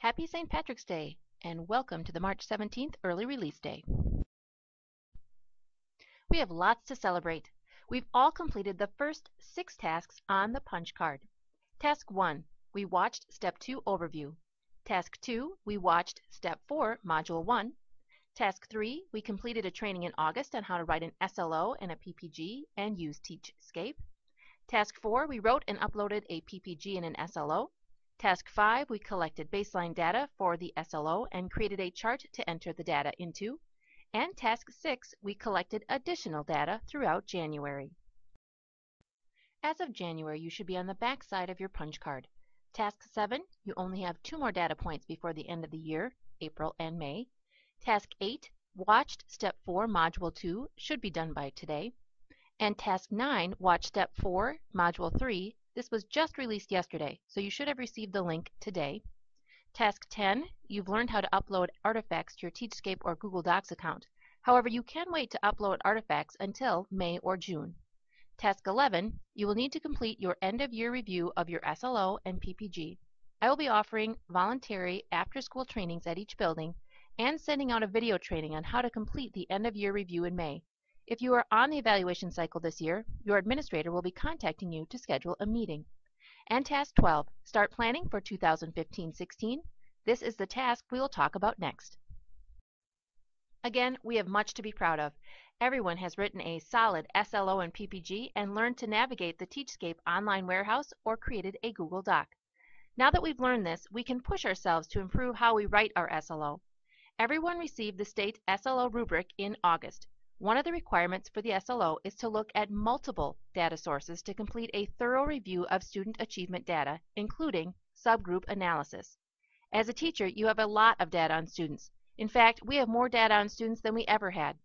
Happy St. Patrick's Day, and welcome to the March 17th Early Release Day. We have lots to celebrate. We've all completed the first 6 tasks on the punch card. Task 1, we watched Step 2 Overview. Task 2, we watched Step 4 Module 1. Task 3, we completed a training in August on how to write an SLO and a PPG and use Teachscape. Task 4, we wrote and uploaded a PPG and an SLO. Task 5, we collected baseline data for the SLO and created a chart to enter the data into. And Task 6, we collected additional data throughout January. As of January, you should be on the back side of your punch card. Task 7, you only have 2 more data points before the end of the year, April and May. Task 8, watched Step 4 Module 2, should be done by today. And Task 9, watch Step 4 Module 3, this was just released yesterday, so you should have received the link today. Task 10, you've learned how to upload artifacts to your Teachscape or Google Docs account. However, you can wait to upload artifacts until May or June. Task 11, you will need to complete your end-of-year review of your SLO and PPG. I will be offering voluntary after-school trainings at each building and sending out a video training on how to complete the end-of-year review in May. If you are on the evaluation cycle this year, your administrator will be contacting you to schedule a meeting. And Task 12, start planning for 2015-16. This is the task we will talk about next. Again, we have much to be proud of. Everyone has written a solid SLO and PPG and learned to navigate the Teachscape online warehouse or created a Google Doc. Now that we've learned this, we can push ourselves to improve how we write our SLO. Everyone received the state SLO rubric in August. One of the requirements for the SLO is to look at multiple data sources to complete a thorough review of student achievement data, including subgroup analysis. As a teacher, you have a lot of data on students. In fact, we have more data on students than we ever had.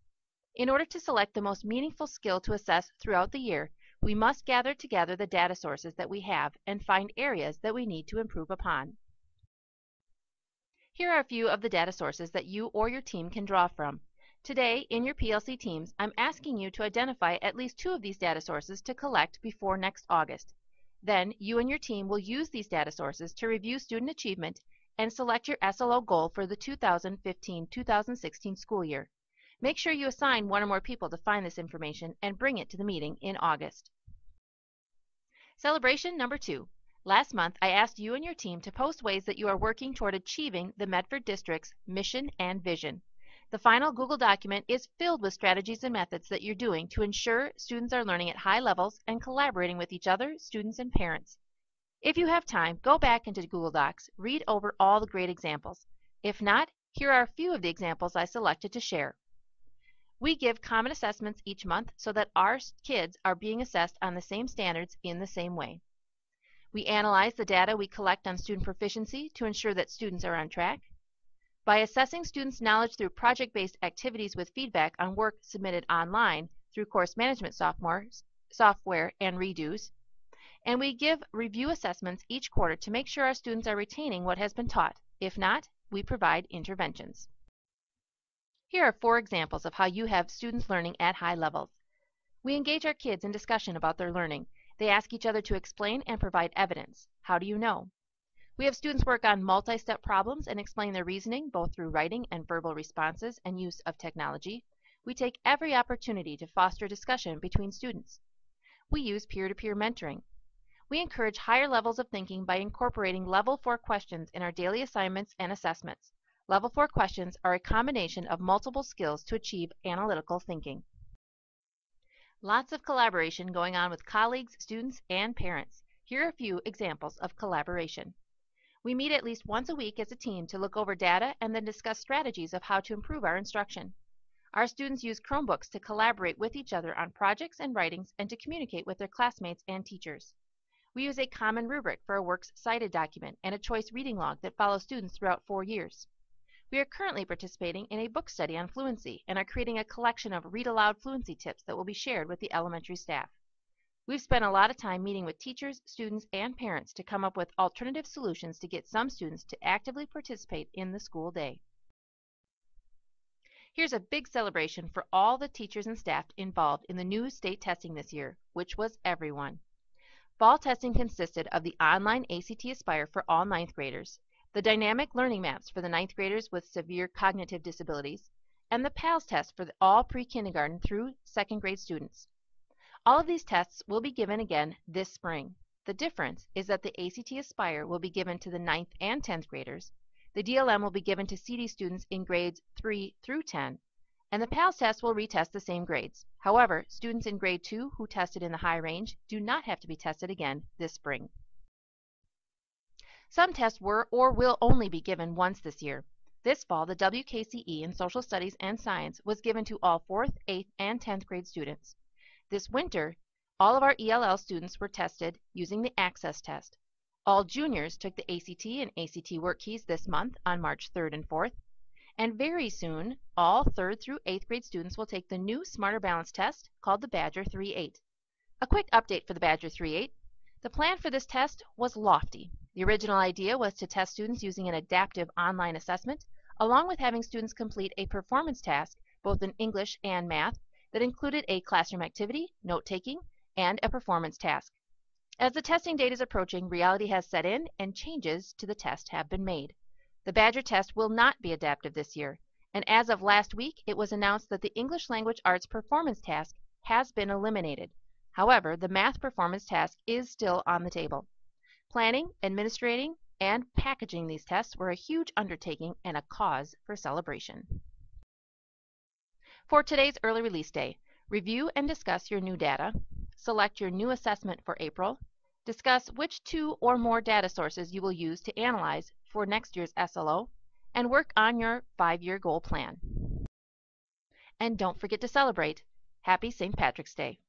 In order to select the most meaningful skill to assess throughout the year, we must gather together the data sources that we have and find areas that we need to improve upon. Here are a few of the data sources that you or your team can draw from. Today, in your PLC teams, I'm asking you to identify at least 2 of these data sources to collect before next August. Then, you and your team will use these data sources to review student achievement and select your SLO goal for the 2015-2016 school year. Make sure you assign 1 or more people to find this information and bring it to the meeting in August. Celebration number 2. Last month, I asked you and your team to post ways that you are working toward achieving the Medford District's mission and vision. The final Google document is filled with strategies and methods that you're doing to ensure students are learning at high levels and collaborating with each other, students, and parents. If you have time, go back into Google Docs, read over all the great examples. If not, here are a few of the examples I selected to share. We give common assessments each month so that our kids are being assessed on the same standards in the same way. We analyze the data we collect on student proficiency to ensure that students are on track. By assessing students' knowledge through project-based activities with feedback on work submitted online through course management software and redos. And we give review assessments each quarter to make sure our students are retaining what has been taught. If not, we provide interventions. Here are 4 examples of how you have students learning at high levels. We engage our kids in discussion about their learning. They ask each other to explain and provide evidence. How do you know? We have students work on multi-step problems and explain their reasoning both through writing and verbal responses and use of technology. We take every opportunity to foster discussion between students. We use peer-to-peer mentoring. We encourage higher levels of thinking by incorporating Level 4 questions in our daily assignments and assessments. Level 4 questions are a combination of multiple skills to achieve analytical thinking. Lots of collaboration going on with colleagues, students, and parents. Here are a few examples of collaboration. We meet at least once a week as a team to look over data and then discuss strategies of how to improve our instruction. Our students use Chromebooks to collaborate with each other on projects and writings and to communicate with their classmates and teachers. We use a common rubric for a works cited document and a choice reading log that follows students throughout 4 years. We are currently participating in a book study on fluency and are creating a collection of read-aloud fluency tips that will be shared with the elementary staff. We've spent a lot of time meeting with teachers, students, and parents to come up with alternative solutions to get some students to actively participate in the school day. Here's a big celebration for all the teachers and staff involved in the new state testing this year, which was everyone. Fall testing consisted of the online ACT Aspire for all 9th graders, the dynamic learning maps for the ninth graders with severe cognitive disabilities, and the PALS test for all pre-kindergarten through second grade students. All of these tests will be given again this spring. The difference is that the ACT Aspire will be given to the 9th and 10th graders, the DLM will be given to CD students in grades 3 through 10, and the PALS test will retest the same grades. However, students in grade 2 who tested in the high range do not have to be tested again this spring. Some tests were or will only be given once this year. This fall, the WKCE in Social Studies and Science was given to all 4th, 8th, and 10th grade students. This winter, all of our ELL students were tested using the Access test. All juniors took the ACT and ACT work keys this month on March 3rd and 4th. And very soon, all 3rd through 8th grade students will take the new Smarter Balance test called the Badger 3.8. A quick update for the Badger 3.8. The plan for this test was lofty. The original idea was to test students using an adaptive online assessment, along with having students complete a performance task, both in English and math, that included a classroom activity, note-taking, and a performance task. As the testing date is approaching, reality has set in and changes to the test have been made. The Badger test will not be adaptive this year, and as of last week, it was announced that the English Language Arts performance task has been eliminated. However, the math performance task is still on the table. Planning, administrating, and packaging these tests were a huge undertaking and a cause for celebration. For today's early release day, review and discuss your new data, select your new assessment for April, discuss which 2 or more data sources you will use to analyze for next year's SLO, and work on your 5-year goal plan. And don't forget to celebrate. Happy St. Patrick's Day!